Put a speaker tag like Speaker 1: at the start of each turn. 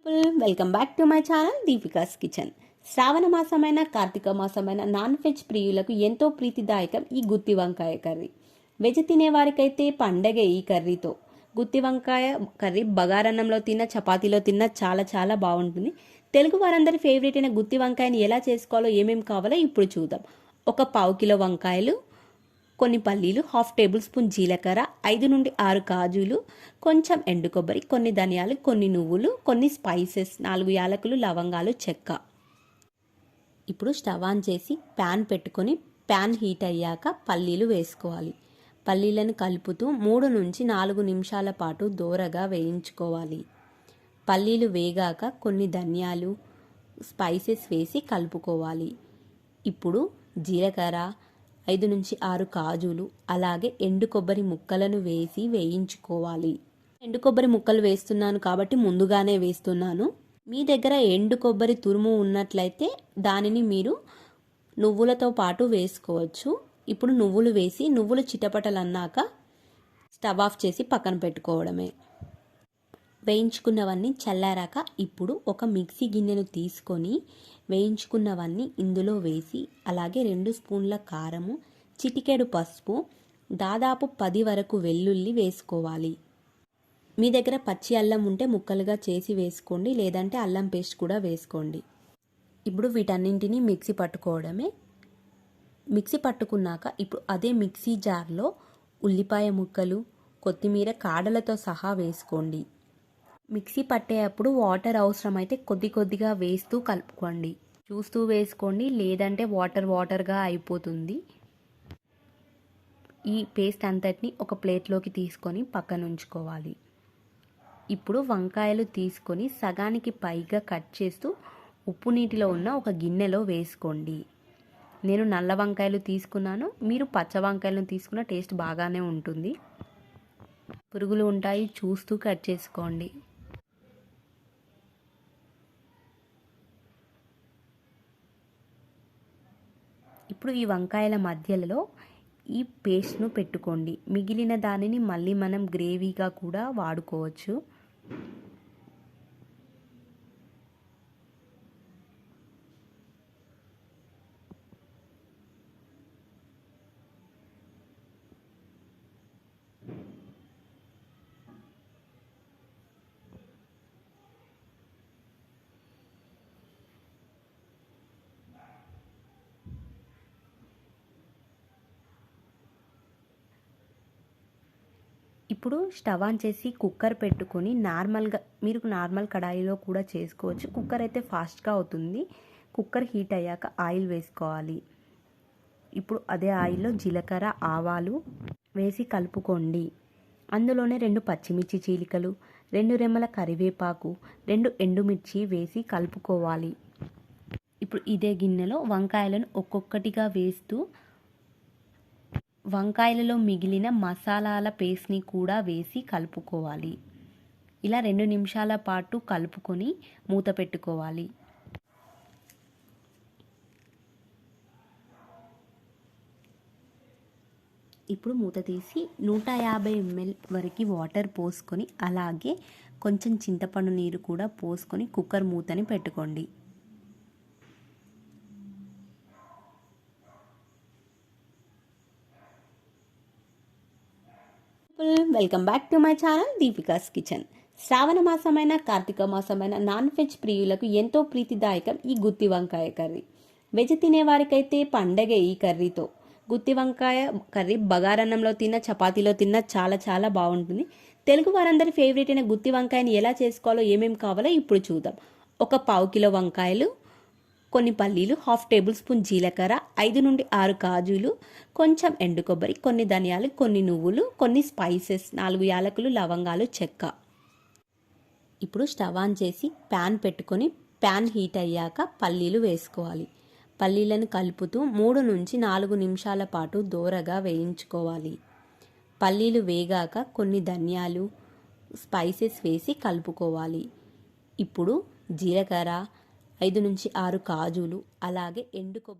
Speaker 1: Welcome back to my channel Deepika's kitchen. Shravana మాసమైన కార్తీక మాసమైన non veg ప్రియులకు ఎంతో ప్రీతిదాయకం ఈ గుత్తి వంకాయ కర్రీ. వెజ్ తినేవారికైతే పండగే ఈ కర్రీతో. గుత్తి వంకాయ కర్రీ బగారన్నంలో తిన్న, చపాతీలో తిన్న చాలా చాలా బాగుంటుంది. తెలుగు వారందరి ఫేవరెట్ అయిన గుత్తి వంకాయని ఎలా చేసుకోవాలో, ఏమేమి కావాలో ఇప్పుడు చూద్దాం. ఒక పావు కిలో వంకాయలు, కొన్ని పల్లీలు, హాఫ్ టేబుల్ స్పూన్ జీలకర్ర, 5 నుండి 6 కాజులు, కొంచెం ఎండు కొబ్బరి, కొన్ని ధనియాలు, కొన్ని నువ్వులు, కొన్ని స్పైసెస్, 4 యాలకులు, లవంగాలు, చెక్క. ఇప్పుడు స్టవ్ ఆన్ చేసి ప్యాన్ పెట్టుకొని ప్యాన్ హీట్ అయ్యాక పల్లీలు వేసుకోవాలి. పల్లీలను కలుపుతూ 3 నుంచి 4 నిమిషాల పాటు దోరగా వేయించుకోవాలి. పల్లీలు వేగాక కొన్ని ధనియాలు, స్పైసెస్ వేసి కలుపుకోవాలి. ఇప్పుడు జీలకర్ర, 5 నుంచి 6 కాజులు, అలాగే ఎండు కొబ్బరి ముక్కలను వేసి వేయించుకోవాలి. ఎండు కొబ్బరి ముక్కలు వేస్తున్నాను కాబట్టి ముందుగానే వేస్తున్నాను. మీ దగ్గర ఎండు కొబ్బరి తురుము ఉన్నట్లయితే దానిని మీరు నువ్వులతో పాటు వేసుకోవచ్చు. ఇప్పుడు నువ్వులు వేసి నువ్వులు చిటపటలన్నాక స్టవ్ ఆఫ్ చేసి పక్కన పెట్టుకోవడమే. వేయించుకున్నవన్నీ చల్లారాక ఇప్పుడు ఒక మిక్సీ గిన్నెను తీసుకొని వేయించుకున్నవన్నీ ఇందులో వేసి, అలాగే 2 స్పూన్ల కారము, చిటికెడు పసుపు, దాదాపు 10 వరకు వెల్లుల్లి వేసుకోవాలి. మీ దగ్గర పచ్చి అల్లం ఉంటే ముక్కలుగా చేసి వేసుకోండి, లేదంటే అల్లం పేస్ట్ కూడా వేసుకోండి. ఇప్పుడు వీటన్నింటినీ మిక్సీ పట్టుకోవడమే. మిక్సీ పట్టుకున్నాక ఇప్పుడు అదే మిక్సీ జార్లో ఉల్లిపాయ ముక్కలు, కొత్తిమీర కాడలతో సహా వేసుకోండి. మిక్సీ పట్టేటప్పుడు వాటర్ అవసరమైతే కొద్ది కొద్దిగా వేస్తూ కలుపుకోండి. చూస్తూ వేసుకోండి, లేదంటే వాటర్గా అయిపోతుంది. ఈ పేస్ట్ అంతటిని ఒక ప్లేట్లోకి తీసుకొని పక్కన ఉంచుకోవాలి. ఇప్పుడు వంకాయలు తీసుకొని సగానికి పైగా కట్ చేస్తూ ఉప్పు నీటిలో ఉన్న ఒక గిన్నెలో వేసుకోండి. నేను నల్ల వంకాయలు తీసుకున్నాను, మీరు పచ్చ వంకాయలను తీసుకున్న టేస్ట్ బాగానే ఉంటుంది. పురుగులు ఉంటాయి, చూస్తూ కట్ చేసుకోండి. ఇప్పుడు ఈ వంకాయల మధ్యలో ఈ పేస్ట్ను పెట్టుకోండి. మిగిలిన దానిని మళ్ళీ మనం గ్రేవీగా కూడా వాడుకోవచ్చు. ఇప్పుడు స్టవ్ ఆన్ చేసి కుక్కర్ పెట్టుకొని మీరు నార్మల్ కడాయిలో కూడా చేసుకోవచ్చు. కుక్కర్ అయితే ఫాస్ట్గా అవుతుంది. కుక్కర్ హీట్ అయ్యాక ఆయిల్ వేసుకోవాలి. ఇప్పుడు అదే ఆయిల్లో జీలకర్ర, ఆవాలు వేసి కలుపుకోండి. అందులోనే 2 పచ్చిమిర్చి చీలికలు, 2 రెమ్మల కరివేపాకు, 2 ఎండుమిర్చి వేసి కలుపుకోవాలి. ఇప్పుడు ఇదే గిన్నెలో వంకాయలను ఒక్కొక్కటిగా వేస్తూ వంకాయలలో మిగిలిన మసాలాల పేస్ట్ని కూడా వేసి కలుపుకోవాలి. ఇలా 2 నిమిషాల పాటు కలుపుకొని మూత పెట్టుకోవాలి. ఇప్పుడు మూత తీసి 150 ml వరకు వాటర్ పోసుకొని, అలాగే కొంచెం చింతపండు నీరు కూడా పోసుకొని కుక్కర్ మూతని పెట్టుకోండి. Welcome back to my channel Deepika's kitchen. Shravana మాసమైన కార్తీక మాసమైన నాన్ వెజ్ ప్రియులకు ఎంతో ప్రీతిదాయకం ఈ గుత్తి వంకాయ కర్రీ. వెజ్ తినేవారికైతే పండగే ఈ కర్రీతో. గుత్తి వంకాయ కర్రీ బగారన్నంలో తిన్న, చపాతీలో తిన్న చాలా చాలా బాగుంటుంది. తెలుగు వారందరి ఫేవరెట్ అయిన గుత్తి వంకాయని ఎలా చేసుకోవాలో, ఏమేమి కావాలో ఇప్పుడు చూద్దాం. ఒక పావు కిలో వంకాయలు, కొన్ని పల్లీలు, హాఫ్ టేబుల్ స్పూన్ జీలకర్ర, 5 నుండి 6 కాజులు, కొంచెం ఎండు కొబ్బరి, కొన్ని ధనియాలు, కొన్ని నువ్వులు, కొన్ని స్పైసెస్, 4 యాలకులు, లవంగాలు, చెక్క. ఇప్పుడు స్టవ్ ఆన్ చేసి ప్యాన్ పెట్టుకొని ప్యాన్ హీట్ అయ్యాక పల్లీలు వేసుకోవాలి. పల్లీలను కలుపుతూ 3 నుంచి 4 నిమిషాల పాటు దోరగా వేయించుకోవాలి. పల్లీలు వేగాక కొన్ని ధనియాలు, స్పైసెస్ వేసి కలుపుకోవాలి. ఇప్పుడు జీలకర్ర, 5 నుంచి 6 కాజులు, అలాగే ఎండు కొబ్బరి